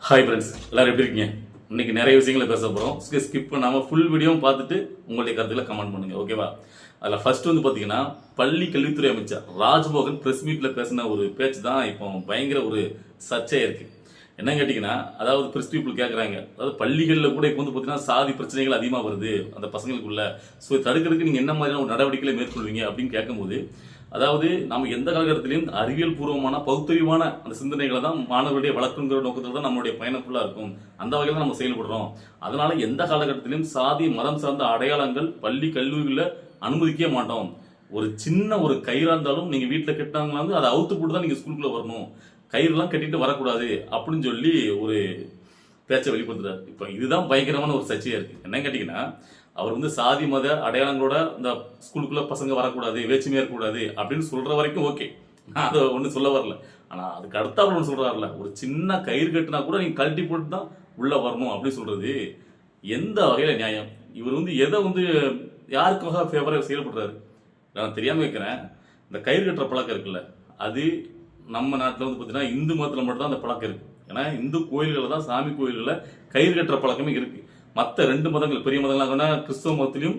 Hi friends, எல்லாரும் எப்படி இருக்கீங்க? இன்னைக்கு நிறைய விஷயங்களை பேச போகிறோம். ஸ்கிப் பண்ணாமல் ஃபுல் வீடியோவும் பார்த்துட்டு உங்களுடைய கருத்துக்களை கமெண்ட் பண்ணுங்க, ஓகேவா? அதில் ஃபர்ஸ்ட் வந்து பார்த்தீங்கன்னா, பள்ளி கல்வித்துறை அமைச்சர் ராஜ்மோகன் பிரஸ் மீட்டில் பேசின ஒரு பேச்சு தான் இப்போ பயங்கர ஒரு சர்ச்சையாக இருக்கு. என்ன கேட்டிங்கன்னா, அதாவது பிரஸ் பீப்புள் கேட்குறாங்க, அதாவது பள்ளிகளில் கூட இப்போ வந்து பார்த்தீங்கன்னா சாதி பிரச்சனைகள் அதிகமாக வருது அந்த பசங்களுக்குள்ள. ஸோ தடுக்கிறதுக்கு நீங்கள் என்ன மாதிரியான ஒரு நடவடிக்கைகளை மேற்கொள்வீங்க அப்படின்னு கேட்கும்போது, அதாவது நம்ம எந்த காலகட்டத்திலையும் அறிவியல் பூர்வமான பகுத்தறிவான அந்த சிந்தனைகளை தான் மாணவர்களுடைய வளர்க்குங்கிற நோக்கத்தில் தான் நம்மளுடைய பயணம் ஃபுல்லாக இருக்கும். அந்த வகையில் தான் நம்ம செயல்படுறோம். அதனால எந்த காலகட்டத்திலையும் சாதி மதம் சார்ந்த அடையாளங்கள் பள்ளி கல்லூரிகளில் அனுமதிக்கவே மாட்டோம். ஒரு சின்ன ஒரு கயிறாக இருந்தாலும் நீங்கள் வீட்டில் கட்டினாங்களா வந்து அதை அவுத்து போட்டு தான் நீங்கள் ஸ்கூலுக்குள்ளே வரணும், கயிறுலாம் கட்டிட்டு வரக்கூடாது அப்படின்னு சொல்லி ஒரு பேச்சை வெளிப்படுத்துறாரு. இப்போ இதுதான் பயங்கரமான ஒரு சர்ச்சையாக இருக்குது. என்ன கேட்டிங்கன்னா, அவர் வந்து சாதி மத அடையாளங்களோட இந்த ஸ்கூலுக்குள்ள பசங்க வரக்கூடாது, வேற்றுமையாக இருக்கக்கூடாது அப்படின்னு சொல்ற வரைக்கும் ஓகே, நான் அதை ஒன்றும் சொல்ல வரல. ஆனால் அதுக்கு அடுத்தாப்புல ஒன்று சொல்றாருல, ஒரு சின்ன கயிறு கட்டினா கூட நீங்கள் கழட்டி போட்டு தான் உள்ள வரணும் அப்படின்னு சொல்றது எந்த வகையில் நியாயம்? இவர் வந்து எதை வந்து யாருக்காக ஃபேவராக செயல்படுறாரு? நான் தெரியாமல் வைக்கிறேன். இந்த கயிறு கட்டுற பழக்கம் இருக்குல்ல, அது நம்ம நாட்டில் வந்து பார்த்தீங்கன்னா இந்து மதத்தில் மட்டும்தான் அந்த பழக்கம் இருக்கு. ஏன்னா இந்து கோயில்களில் தான், சாமி கோயில்களில் கயிறு கட்டுற பழக்கமே இருக்கு. மற்ற ரெண்டு மதங்கள், பெரிய மதங்களாக கிறிஸ்தவ மதத்திலையும்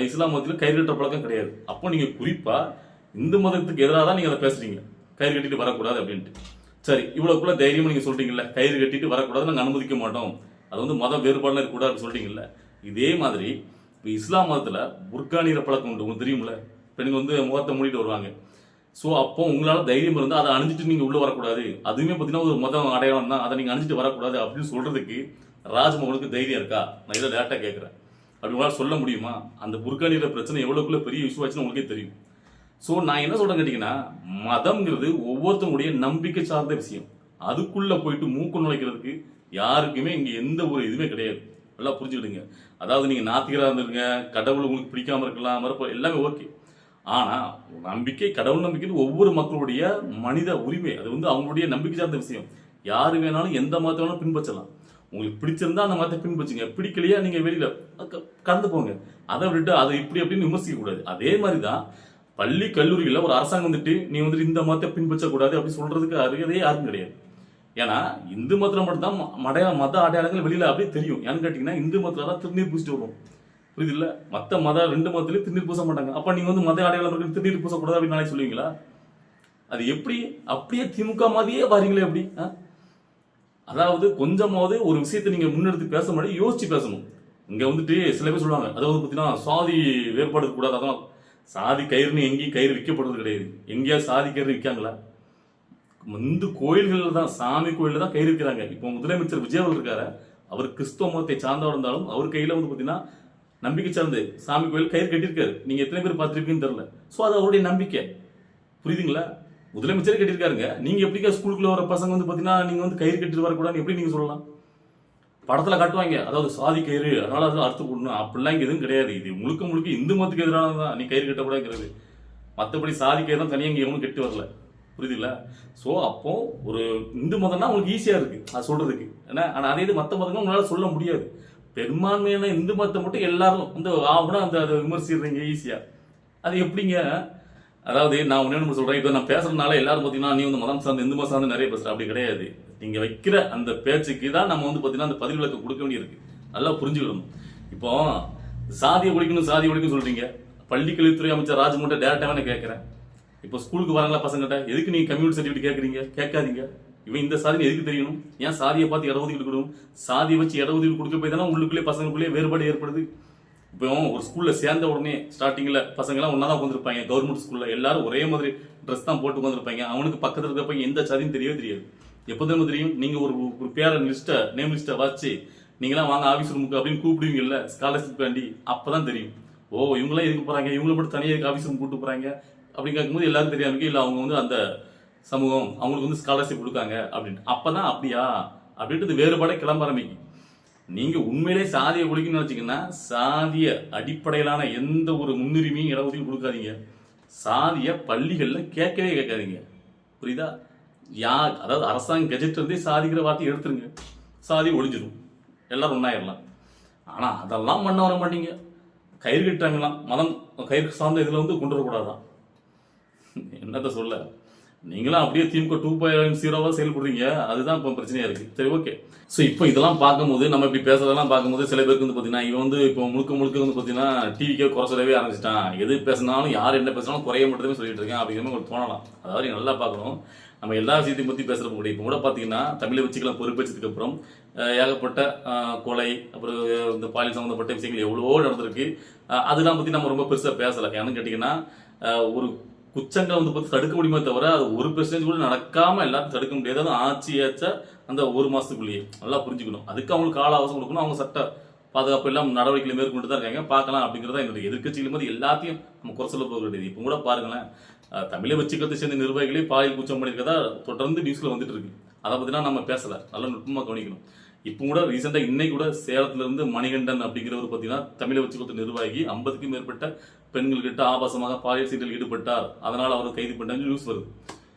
இஸ்லாம் மதத்திலும் கயிறு கட்டுற பழக்கம் கிடையாது. அப்போ நீங்க குறிப்பா இந்து மதத்துக்கு எதிராக தான் நீங்க அதை பேசுறீங்க, கயிறு கட்டிட்டு வரக்கூடாது அப்படின்ட்டு. சரி, இவ்வளவுக்குள்ள தைரியமா நீங்க சொல்றீங்கல்ல, கயிறு கட்டிட்டு வரக்கூடாது, நாங்கள் அனுமதிக்க மாட்டோம், அது வந்து மத வேறுபாடுலாம் இருக்கக்கூடாது சொல்றீங்கல்ல. இதே மாதிரி இப்போ இஸ்லாம் மதத்துல புர்கானிற பழக்கம் உண்டு, உங்களுக்கு தெரியும்ல. பெண்கள் வந்து முகத்தை மூடிட்டு வருவாங்க. ஸோ அப்போ உங்களால் தைரியம் இருந்தால் அதை அணிஞ்சிட்டு நீங்கள் உள்ளே வரக்கூடாது, அதுவுமே பார்த்தீங்கன்னா ஒரு மதம் அடையாளம் தான், அதை நீங்கள் அணிஞ்சிட்டு வரக்கூடாது அப்படின்னு சொல்கிறதுக்கு ராஜ்மோகனுக்கு தைரியம் இருக்கா? நான் இதை டேட்டா கேட்குறேன். அப்படி உங்களால் சொல்ல முடியுமா? அந்த புர்கானிற பிரச்சனை எவ்வளோக்குள்ள பெரிய இஷ்யூ ஆச்சுன்னு உங்களுக்கே தெரியும். ஸோ நான் என்ன சொல்கிறேன் கேட்டிங்கன்னா, மதம்ங்கிறது ஒவ்வொருத்தவங்களுடைய நம்பிக்கை சார்ந்த விஷயம். அதுக்குள்ளே போயிட்டு மூக்கு நுழைக்கிறதுக்கு யாருக்குமே இங்கே எந்த ஒரு இதுவுமே கிடையாது. நல்லா புரிஞ்சுக்கிடுங்க. அதாவது நீங்கள் நாத்திகராக இருந்துருங்க, கடவுள் உங்களுக்கு பிடிக்காமல் இருக்கலாம், மறுப்ப எல்லாமே ஓகே. ஆனா நம்பிக்கை, கடவுள் நம்பிக்கை ஒவ்வொரு மக்களுடைய மனித உரிமை. அது வந்து அவங்களுடைய நம்பிக்கை சார்ந்த விஷயம். யாரு வேணாலும் எந்த மதத்தை வேணாலும் பின்பற்றலாம். உங்களுக்கு பிடிச்சிருந்தா அந்த மதத்தை பின்பற்றுங்க, பிடிக்கலையா நீங்க வெளியில கடந்து போங்க. அதை விட்டுட்டு அதை இப்படி அப்படின்னு விமர்சிக்க கூடாது. அதே மாதிரிதான் பள்ளி கல்லூரிகளில் ஒரு அரசாங்கம் வந்துட்டு நீ வந்துட்டு இந்த மதத்தை பின்பற்றக்கூடாது அப்படி சொல்றதுக்கு அருகதையே யாரும் கிடையாது. ஏன்னா இந்து மதத்துல மட்டும்தான் மத அடையாளங்கள் வெளியில அப்படியே தெரியும். ஏன்னு கேட்டீங்கன்னா, இந்து மதத்துல தான் திருநீர் பூசிட்டு வரும், புரியுது இல்ல? மற்ற ரெண்டு மதத்திலையும் திருநீர் பூச மாட்டாங்க. அப்ப நீங்க வந்து மத அடையாளம் இருக்கு, திருநீர் பூசக்கூடாது அப்படின்னு நாளைக்கு சொல்லுவீங்களா? அது எப்படி? அப்படியே திமுக மாதிரியே வாரீங்களே எப்படி? அதாவது கொஞ்சமாவது ஒரு விஷயத்தை நீங்க முன்னெடுத்து பேச முன்னாடி யோசிச்சு பேசணும். இங்க வந்துட்டு சில பேர் சொல்லுவாங்க, அதாவது பார்த்தீங்கன்னா சாதி வேறுபாடு கூடாது, அதான் சாதி கயிறுன்னு எங்கேயும் கயிறு விற்கப்படுறது கிடையாது. எங்கேயாவது சாதி கயிறு விற்காங்களா? இந்து கோயில்கள் தான், சாமி கோயில்ல தான் கயிறு விற்கிறாங்க. இப்போ முதலமைச்சர் விஜயவல் இருக்காரு, அவர் கிறிஸ்தவ மதத்தை சார்ந்தவர் இருந்தாலும் அவர் கையில வந்து பார்த்தீங்கன்னா நம்பிக்கை சார்ந்து சாமி கோயில் கயிறு கட்டியிருக்காரு. நீங்க எத்தனை பேர் பார்த்துருப்பீங்கன்னு தெரியல. ஸோ அது அவருடைய நம்பிக்கை, புரியுதுங்களா? முதலமைச்சரே கட்டியிருக்காருங்க. நீங்க எப்படிக்கா ஸ்கூலுக்குள்ள வர பசங்க வந்து பாத்தீங்கன்னா நீங்க வந்து கயிறு கட்டிட்டு வரக்கூடாது எப்படி நீங்க சொல்லலாம்? படத்துல காட்டுவாங்க, அதாவது சாதி கயிறு அதனால அது அறுத்து போடணும், அப்படிலாம் இங்க எதுவும் கிடையாது. இது முழுக்க முழுக்க இந்து மதத்துக்கு எதிரானதான் நீ கயிறு கட்டக்கூடாதுங்கிறது. மற்றபடி சாதி கயிறு தான் தனியாக இங்கே எவனும் கட்டி வரல, புரியுதுங்களா? ஸோ அப்போ ஒரு இந்து மதம்னா உங்களுக்கு ஈஸியா இருக்கு அது சொல்றதுக்கு, ஏன்னா ஆனால் அதே இது மற்ற மதங்கள் உங்களால சொல்ல முடியாது. பெரும்பான்மையான இந்து மதத்தை மட்டும் எல்லாரும் வந்து ஆகுனா அந்த அதை விமர்சிடுறீங்க ஈஸியா. அது எப்படிங்க? அதாவது நான் ஒன்று சொல்றேன், இப்போ நான் பேசுறதுனால எல்லாரும் பார்த்தீங்கன்னா நீ வந்து மதம் சார்ந்து இந்து மதம் சார்ந்து நிறைய பேசுற, அப்படி கிடையாது. நீங்க வைக்கிற அந்த பேச்சுக்கு தான் நம்ம வந்து பார்த்தீங்கன்னா அந்த பதில் விளக்கம் கொடுக்க வேண்டியிருக்கு. நல்லா புரிஞ்சுக்கணும். இப்போ சாதியை ஒழிக்கணும் சாதியை ஒழிக்கணும் சொல்றீங்க, பள்ளி கல்வித்துறை அமைச்சர் ராஜ்மோகன் டேரக்டாக நான் கேட்கிறேன். இப்போ ஸ்கூலுக்கு வராங்களா பசங்கிட்ட, எதுக்கு நீங்க கம்யூனிட்டி சர்டிஃபிகேட் கேட்குறீங்க? கேட்காதீங்க. இவன் இந்த சாதியை எதுக்கு தெரியணும்? ஏன் சாதியை பார்த்து இடஒதுக்கீடு கொடுக்கணும்? சாதியை வச்சு இடஒதுக்கீடு கொடுக்க போய் தானே உள்ளுக்குள்ளே பசங்களுக்குள்ளே வேறுபாடு ஏற்படுது. இப்போ ஒரு ஸ்கூல்ல சேர்ந்த உடனே ஸ்டார்டிங்ல பசங்க எல்லாம் ஒன்னா தான் உட்காந்துருப்பாங்க. கவர்மெண்ட் ஸ்கூல்ல எல்லாரும் ஒரே மாதிரி ட்ரெஸ் தான் போட்டு உட்காந்துருப்பாங்க. அவனுக்கு பக்கத்துல இருக்க பையன் எந்த சாதியும் தெரியவே தெரியாது. எப்போதுமே தெரியும், நீங்க ஒரு பேரன் லிஸ்ட்டை, நேம் லிஸ்ட்டை வச்சு நீங்களாம் வாங்க ஆஃபீஸ் ரூமுக்கு அப்படின்னு கூப்பிடுவீங்கல்ல ஸ்காலர்ஷிப் வேண்டி, அப்பதான் தெரியும் ஓ இவங்களாம் எதுக்கு போறாங்க, இவங்களை மட்டும் தனியாக எதுக்கு ஆஃபீஸ் ரூம் கூப்பிட்டு போறாங்க அப்படின்னு கேட்கும்போது எல்லாரும் தெரியாம இல்லை அவங்க வந்து அந்த சமூகம் அவங்களுக்கு வந்து ஸ்காலர்ஷிப் கொடுக்காங்க அப்படின்ட்டு. அப்பதான் அப்படியா அப்படின்ட்டு வேறுபாடே கிளம்ப ஆரம்பிக்கும். நீங்க உண்மையிலே சாதியை ஒழிக்கணும்னு வச்சுக்கன்னா, சாதிய அடிப்படையிலான எந்த ஒரு முன்னுரிமையும் இடஒதுக்கீடு கொடுக்காதீங்க. சாதிய பள்ளிகள்ல கேட்கவே கேட்காதீங்க, புரியுதா? அதாவது அரசாங்க கெஜெட் இருந்தே சாதிக்கிற வார்த்தையை எடுத்துருங்க, சாதி ஒழிஞ்சிடும், எல்லாரும் ஒன்னாயிரலாம். ஆனா அதெல்லாம் பண்ண வர மாட்டீங்க. கயிறு கட்டுறாங்களாம், மதம் கயிறு சார்ந்த இதுல வந்து கொண்டு வரக்கூடாதான். என்னத்த சொல்ல, நீங்களும் அப்படியே திமுக 2.0 செயல்படுறீங்க. அதுதான் இப்போ பிரச்சனையா இருக்கு. சரி, ஓகே. ஸோ இப்போ இதெல்லாம் பார்க்கும்போது நம்ம இப்படி பேசுறதெல்லாம் பார்க்கும்போது சில பேருக்கு வந்து பார்த்தீங்கன்னா இவன் வந்து இப்போ முழுக்க முழுக்க வந்து பார்த்தீங்கன்னா டிவிக்கே குறை சொல்லவே ஆரம்பிச்சிட்டான். எது பேசினாலும் யார் என்ன பேசினாலும் குறைய மட்டுமே சொல்லிட்டு இருக்கேன் அப்படிங்கிற மாதிரி உங்களுக்கு தோணலாம். அதாவது நீங்க நல்லா பார்க்கணும். நம்ம எல்லா விஷயத்தையும் பற்றி பேசுகிற முடியும். இப்போ கூட பார்த்தீங்கன்னா தமிழை வச்சுக்கலாம் பொறுப்பேற்றதுக்கு அப்புறம் ஏகப்பட்ட கொலை, அப்புறம் இந்த பாலியல் சம்மந்தப்பட்ட விஷயங்கள் எவ்வளவோ நடந்திருக்கு. அதெல்லாம் பற்றி நம்ம ரொம்ப பெருசாக பேசலை. ஏன்னு கேட்டிங்கன்னா ஒரு குச்சங்களை வந்து பார்த்து தடுக்க முடியுமே தவிர அது 1% கூட நடக்காம எல்லாத்தையும் தடுக்க முடியாது. அது ஆட்சி ஏற்ற அந்த 1 மாசத்துக்குள்ளேயே நல்லா புரிஞ்சுக்கணும். அதுக்கு அவங்களுக்கு கால அவசரம் கொடுக்கணும். அவங்க சட்ட பாதுகாப்பு எல்லாம் நடவடிக்கைகளை மேற்கொண்டு தான் இருக்காங்க. பார்க்கலாம் அப்படிங்கிறத என்னுடைய எதிர்க்கட்சிகள் மாதிரி எல்லாத்தையும் நம்ம குறை சொல்ல போக கிடையாது. இப்போ கூட பாருங்களேன், தமிழை வச்சுக்கிறத சேர்ந்த நிர்வாகிகளே பாலியல் குற்றம் பண்ணியிருக்கதா தொடர்ந்து நியூஸ்ல வந்துட்டு இருக்கு. அதை பத்தினா நம்ம பேசல, நல்ல நுட்பமா கவனிக்கணும். இப்போ கூட ரீசெண்டா இன்னைக்கு கூட சேலத்துல இருந்து மணிகண்டன் அப்படிங்கிறவர் பார்த்தீங்கன்னா தமிழை வச்சு கொடுத்த நிர்வாகி 50க்கும் மேற்பட்ட பெண்கள்கிட்ட ஆபாசமாக பாலியல் சீட்டில் ஈடுபட்டார், அதனால் அவர் கைது பண்ணாங்க நியூஸ் வருது.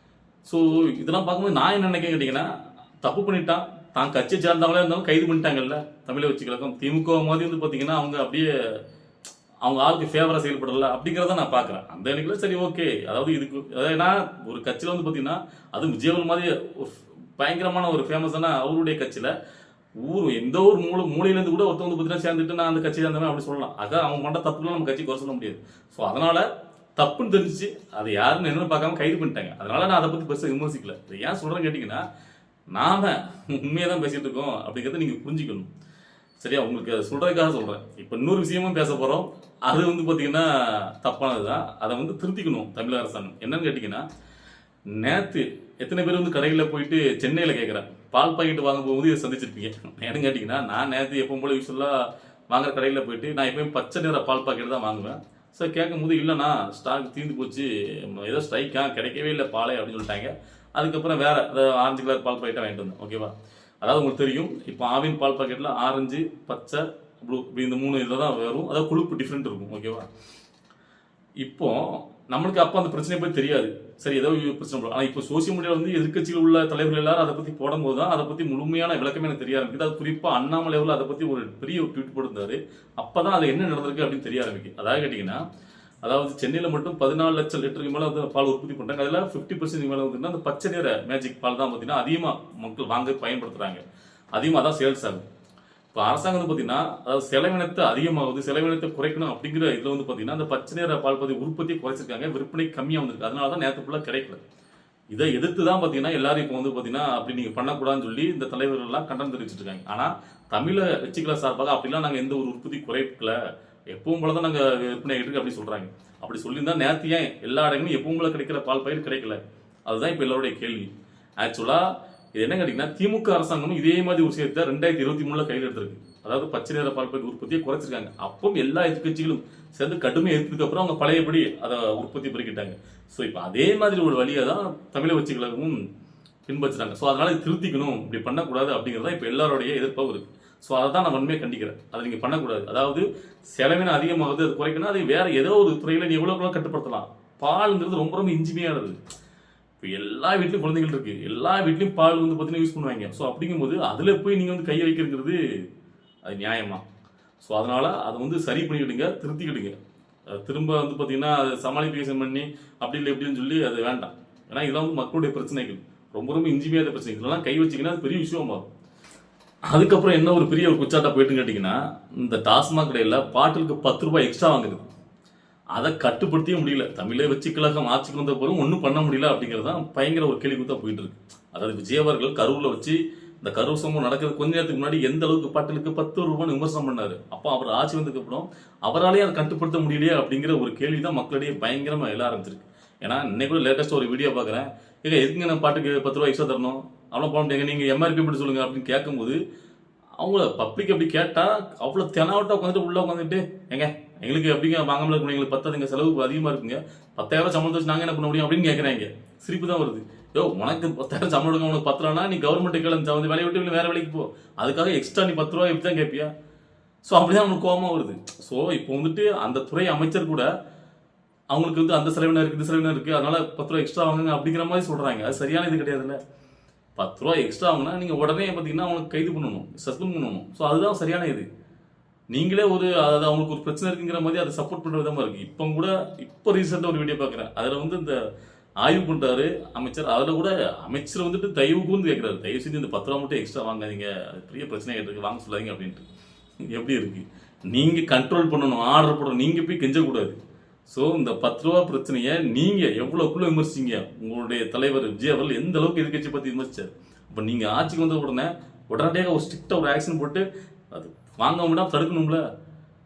ஸோ இதெல்லாம் பார்க்கும்போது நான் என்ன நினைக்கிறேன் கேட்டீங்கன்னா, தப்பு பண்ணிட்டான், தான் கட்சியை சேர்ந்தவங்களே இருந்தாலும் கைது பண்ணிட்டாங்கல்ல தமிழை வச்சு கழகம். திமுக மாதிரி வந்து பார்த்தீங்கன்னா அவங்க அப்படியே அவங்க ஆளுக்கு ஃபேவரா செயல்படல அப்படிங்கிறத நான் பார்க்குறேன். அந்த அன்னைக்குள்ள சரி, ஓகே. அதாவது இதுக்கு ஏன்னா ஒரு கட்சியில் வந்து பார்த்தீங்கன்னா அதுவும் விஜயவல் மாதிரி பயங்கரமான ஒரு ஃபேமஸான அவருடைய கட்சியில் எந்த ஒரு மூலையிலேருந்து கூட ஒருத்தவங்க வந்து பார்த்தீங்கன்னா சேர்ந்துட்டு நான் அந்த கட்சி சேர்ந்தவன் அப்படி சொல்லலாம். ஆக அவங்க பண்ண தப்புலாம் நம்ம கட்சி குறை சொல்ல முடியாது. ஸோ அதனால தப்புன்னு தெரிஞ்சிச்சு, அது யாருன்னு என்னன்னு பார்க்காம கைது பண்ணிட்டாங்க. அதனால நான் அதை பற்றி பெருசாக விமர்சிக்கல. இது ஏன் சொல்றேன்னு கேட்டிங்கன்னா, நாம உண்மையாக தான் பேசிட்டு இருக்கோம் அப்படிங்கிறத நீங்க புரிஞ்சுக்கணும். சரியா? உங்களுக்கு அதை சொல்றதுக்காக சொல்றேன். இப்போ இன்னொரு விஷயமும் பேச போறோம். அது வந்து பார்த்தீங்கன்னா தப்பானதுதான். அதை வந்து திருத்திக்கணும் தமிழக அரசாங்கம். என்னன்னு கேட்டிங்கன்னா, நேற்று எத்தனை பேர் வந்து கடைகளில் போயிட்டு சென்னையில் கேட்குறேன் பால் பாக்கெட் வாங்க போகும்போது இதை சந்திச்சிருப்பீங்க. என்னன்னு கேட்டிங்கன்னா, நான் நேற்று எப்பவும் போல யூஸ்வலாக வாங்குற கடையில் போயிட்டு நான் எப்பயும் பச்சை நிற பால் பாக்கெட் தான் வாங்குவேன். ஸோ கேட்கும்போது இல்லைண்ணா ஸ்டாக் தீர்ந்து போச்சு, ஏதோ ஸ்ட்ரைக்கா கிடைக்கவே இல்லை பாலை அப்படின்னு சொல்லிட்டாங்க. அதுக்கப்புறம் வேற ஆரஞ்சு கலர் பால் பாக்கெட்டாக வாங்கிட்டு வந்தேன். ஓகேவா? அதாவது உங்களுக்கு தெரியும், இப்போ ஆவின் பால் பாக்கெட்டில் ஆரஞ்சு, பச்சை, ப்ளூ இப்படி இந்த 3 இதில் தான் வரும். அதாவது கொழுப்பு டிஃப்ரெண்ட் இருக்கும். ஓகேவா? இப்போ நம்மளுக்கு அப்போ அந்த பிரச்சனை போய் தெரியாது. சரி, ஏதோ பிரச்சனை போடும். ஆனால் இப்போ சோசியல் மீடியாவில் வந்து எதிர்க்கட்சியில் உள்ள தலைவர்கள் எல்லாரும் அதை பற்றி போடும்போது தான் அதை பற்றி முழுமையான விளக்கமே எனக்கு தெரிய ஆரம்பிக்குது. அது குறிப்பாக அண்ணாமலை அவர்கள் அதை பற்றி ஒரு பெரிய ஒரு ட்வீட் போட்டிருந்தாரு. அப்போ தான் அது என்ன நடந்திருக்கு அப்படின்னு தெரிய ஆரம்பிக்குது. அதாவது கேட்டிங்கன்னா, அதாவது சென்னையில் மட்டும் 14 லட்சம் லிட்டருக்கு மேலே வந்து பால் உற்பத்தி பண்ணுறாங்க. அதில் 50% மேலே வந்து அந்த பச்சை நிற மேஜிக் பால் தான் பார்த்தீங்கன்னா அதிகமாக மக்கள் வாங்க பயன்படுத்துகிறாங்க. அதிகமாக தான் சேல்ஸ் ஆகும். இப்போ அரசாங்கம் வந்து பார்த்தீங்கன்னா, அதாவது செலவினத்தை அதிகமாகுது, செலவினத்தை குறைக்கணும் அப்படிங்கிற இதில் வந்து பார்த்தீங்கன்னா அந்த பச்சை நிற பால் உற்பத்தியை குறைச்சிருக்காங்க, விற்பனை கம்மியாக வந்திருக்கு. அதனால தான் நேற்று ஃபுல்லாக கிடைக்கல. இதை எதிர்த்து தான் பார்த்தீங்கன்னா எல்லாரும் இப்போ வந்து பார்த்தீங்கன்னா அப்படி நீங்கள் பண்ணக்கூடாதுன்னு சொல்லி இந்த தலைவர்கள்லாம் கண்டனம் தெரிவிச்சிட்டு இருக்காங்க. ஆனால் தமிழை வச்சுக்கல சார்பாக அப்படிலாம் நாங்கள் எந்த ஒரு உற்பத்தி குறைக்கல, எப்பவும் போல தான் நாங்கள் விற்பனை ஆகிட்டு அப்படி சொல்கிறாங்க. அப்படி சொல்லியிருந்தா நேற்று ஏன் எல்லா இடங்களும் எப்பவும் போல கிடைக்கிற பால் பயிர் கிடைக்கல? அதுதான் இப்போ எல்லாருடைய கேள்வி. ஆக்சுவலாக இது என்ன கேட்டீங்கன்னா, திமுக அரசாங்கமும் இதே மாதிரி ஒரு விஷயத்தை 2023 கையில் எடுத்திருக்கு. அதாவது பச்சை நிற பால் பயிர் உற்பத்தியை குறைச்சிருக்காங்க. அப்பவும் எல்லா எதிர்கட்சிகளும் சேர்ந்து கடுமை எதிர்த்ததுக்கு அப்புறம் அவங்க பழையபடி அதை உற்பத்தி பெருக்கிட்டாங்க. ஸோ இப்போ அதே மாதிரி ஒரு வழியை தான் தமிழை வச்சு கழகமும் பின்பற்றுறாங்க. ஸோ அதனால திருத்திக்கணும், இப்படி பண்ணக்கூடாது அப்படிங்கிறதா இப்போ எல்லாருடைய எதிர்ப்பாகவும் இருக்கு. ஸோ அதை தான் நான் உண்மையை கண்டிக்கிறேன். அதை நீங்கள் பண்ணக்கூடாது. அதாவது செலவினம் அதிகமாகுது, அது குறைக்கணும். அது வேற ஏதோ ஒரு துறையில் நீ எவ்வளோ கட்டுப்படுத்தலாம். பால்ங்கிறது ரொம்ப ரொம்ப இன்றியமையானது. இப்போ எல்லா வீட்லையும் குழந்தைகள் இருக்கு, எல்லா வீட்லையும் பால் வந்து பார்த்தீங்கன்னா யூஸ் பண்ணுவாங்க. ஸோ அப்படிங்கும்போது அதில் போய் நீங்கள் வந்து கையை வைக்கிறது அது நியாயமா? ஸோ அதனால அதை வந்து சரி பண்ணிக்கிடுங்க, திருத்திக்கிடுங்க. திரும்ப வந்து பார்த்தீங்கன்னா அதை சமாளிஃபிகேஷன் பண்ணி அப்படி இல்லை எப்படின்னு சொல்லி அது வேண்டாம். ஏன்னா இதெல்லாம் வந்து மக்களுடைய பிரச்சனைகள், ரொம்ப ரொம்ப இன்றியமையாத பிரச்சனைகள். இதெல்லாம் கை வச்சிங்கன்னா அது பெரிய விஷயமாகும். அதுக்கப்புறம் என்ன ஒரு பெரிய ஒரு குச்சாட்டா போயிட்டுன்னு கேட்டிங்கன்னா, இந்த டாஸ்மாக் கடையில் பாட்டிலுக்கு 10 ரூபாய் எக்ஸ்ட்ரா வாங்குது. அதை கட்டுப்படுத்தவே முடியல. தமிழை வச்சு கழகம் ஆட்சிக்கு வந்த போதும் ஒன்றும் பண்ண முடியல அப்படிங்கிறது தான் பயங்கர ஒரு கேள்வி தான் போயிட்டு இருக்கு. அதாவது விஜய் அவர்கள் கரூரில் வச்சு இந்த கரூர் சம்பவம் நடக்கிறது கொஞ்ச நேரத்துக்கு முன்னாடி எந்த அளவுக்கு பாட்டிலுக்கு 10 ரூபான்னு விமர்சனம் பண்ணாரு. அப்போ அவர் ஆட்சி வந்ததுக்கு அப்புறம் அவராலேயே அதை கட்டுப்படுத்த முடியலையே அப்படிங்கிற ஒரு கேள்வி தான் மக்களிடையே பயங்கரமாக எழ ஆரம்பிச்சிருக்கு. ஏன்னா இன்னைக்கு கூட லேட்டஸ்ட் ஒரு வீடியோ பார்க்குறேன், ஏங்க எதுக்குங்க நான் பாட்டுக்கு 10 ரூபாய் எக்ஸ்ட்ரா தரணும், அவ்வளோ போக முடியாது, நீங்கள் எம்ஆர்பி பற்றி சொல்லுங்க அப்படின்னு கேட்கும்போது அவங்கள பப்ளிக் அப்படி கேட்டால் அவ்வளோ தெனாவட்டா உட்காந்துட்டு உள்ளே உட்காந்துட்டு, ஏங்க எங்களுக்கு எப்படிங்க வாங்காமல் இருக்கணும், எங்களுக்கு பத்தாதுங்க, செலவு அதிகமாக இருக்குங்க, 10,000 சம்பளத்தை வச்சு நாங்கள் என்ன பண்ண முடியும் அப்படின்னு கேட்குறாங்க. சிரிப்பு தான் வருது. யோ உனக்கு 10,000 சம்பளம் எடுக்க உனக்கு 10 ரூபானா நீ கவர்மெண்ட் வந்து வேலையை விட்டு வேற வேலைக்கு போ, அதுக்காக எக்ஸ்ட்ரா நீ 10 ரூபாய் எப்படி தான் கேட்பியா? ஸோ அப்படிதான் அவங்களுக்கு கோபமாக வருது. ஸோ இப்போ வந்துட்டு அந்த துறை அமைச்சர் கூட அவங்களுக்கு வந்து அந்த செலவினம் இருக்குது, இந்த செலவினம் இருக்குது, அதனால 10 ரூபாய் எக்ஸ்ட்ரா வாங்குங்க அப்படிங்கிற மாதிரி சொல்கிறாங்க. அது சரியான இது கிடையாதுல்ல. 10 ரூபாய் எக்ஸ்ட்ரா வாங்கினா நீங்கள் உடனே பார்த்தீங்கன்னா அவங்களுக்கு கைது பண்ணணும், சஸ்பெண்ட் பண்ணணும். ஸோ அதுதான் சரியான இது. நீங்களே ஒரு அதாவது அவங்களுக்கு ஒரு பிரச்சனை இருக்குங்கிற மாதிரி அதை சப்போர்ட் பண்ணுற விதமாக இருக்குது. இப்போ ரீசெண்டாக ஒரு வீடியோ பார்க்குறேன், அதில் வந்து இந்த ஆய்வு பண்றாரு அமைச்சர். அதில் கூட அமைச்சர் வந்துட்டு தயவு கூர்ந்து கேட்குறாரு, தயவு செஞ்சு இந்த 10 ரூபா மட்டும் எக்ஸ்ட்ரா வாங்காதீங்க, அது பெரிய பிரச்சனை இருக்கு, வாங்க சொல்லாதீங்க அப்படின்ட்டு. எப்படி இருக்கு? நீங்க கண்ட்ரோல் பண்ணணும், ஆர்டர் போடணும், நீங்க போய் கெஞ்சக்கூடாது. ஸோ இந்த 10 ரூபா பிரச்சனையை நீங்க எவ்வளவுக்குள்ள விமர்சிச்சீங்க? உங்களுடைய தலைவர் விஜய் அவர்கள் எந்த அளவுக்கு எதிர்கட்சி பத்தி விமர்சிச்சார். இப்போ நீங்க ஆட்சிக்கு வந்த உடனே உடனடியாக ஒரு ஸ்ட்ரிக்டா ஒரு ஆக்ஷன் போட்டு அது வாங்க முடியாம தடுக்கணும்ல.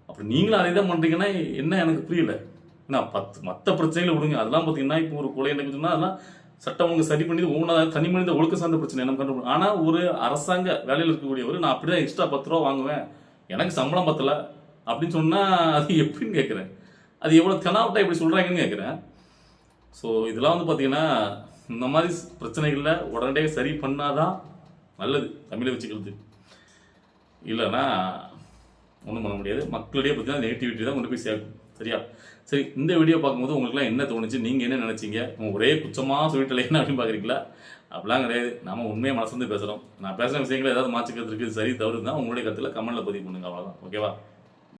அப்படி நீங்களும் அதே தான் பண்றீங்கன்னா என்ன எனக்கு புரியல. ஏன்னா மற்ற பிரச்சனைகளை விடுங்க, அதெல்லாம் பார்த்தீங்கன்னா இப்போ ஒரு கொலை நடக்குதுன்னா அதெல்லாம் சட்டம் ஒழுங்கு சரி பண்ணி ஒவ்வொன்றா தனி மனித ஒழுக்க சார்ந்த பிரச்சனை நம்ம கண்டுபிடிக்கும். ஆனால் ஒரு அரசாங்க வேலையில் இருக்கக்கூடியவர் நான் அப்படிதான் எக்ஸ்ட்ரா 10 ரூபா வாங்குவேன், எனக்கு சம்பளம் பத்தல அப்படின்னு சொன்னா அது எப்படின்னு கேட்குறேன். அது எவ்வளோ கனாவட்டா இப்படி சொல்றாங்கன்னு கேட்குறேன். ஸோ இதெல்லாம் வந்து பார்த்தீங்கன்னா இந்த மாதிரி பிரச்சனைகளில் உடனடியாக சரி பண்ணாதான் நல்லது தமிழை வச்சுக்கிறது. இல்லைன்னா ஒன்றும் பண்ண முடியாது. மக்களிடையே பார்த்தீங்கன்னா நெகட்டிவிட்டி தான் கொண்டு போய் சேர்க்கும். சரியா? சரி, இந்த வீடியோ பார்க்கும்போது உங்களுக்குலாம் என்ன தோணுச்சு? நீங்கள் என்ன நினச்சிங்க? ஒரே குச்சமாக சொல்லிட்டு என்ன அப்படின்னு பார்க்குறீங்களா? அப்படிலாம் கிடையாது. நம்ம உண்மையாக மனசு வந்து பேசுகிறோம். நான் பேசுகிற விஷயங்களை ஏதாவது மாற்றிக்கிறதுக்கு சரி தவறு தான் உங்களுடைய கருத்தில் கமெண்ட்டில் பதிவு பண்ணுங்க. அவ்வளோதான். ஓகேவா?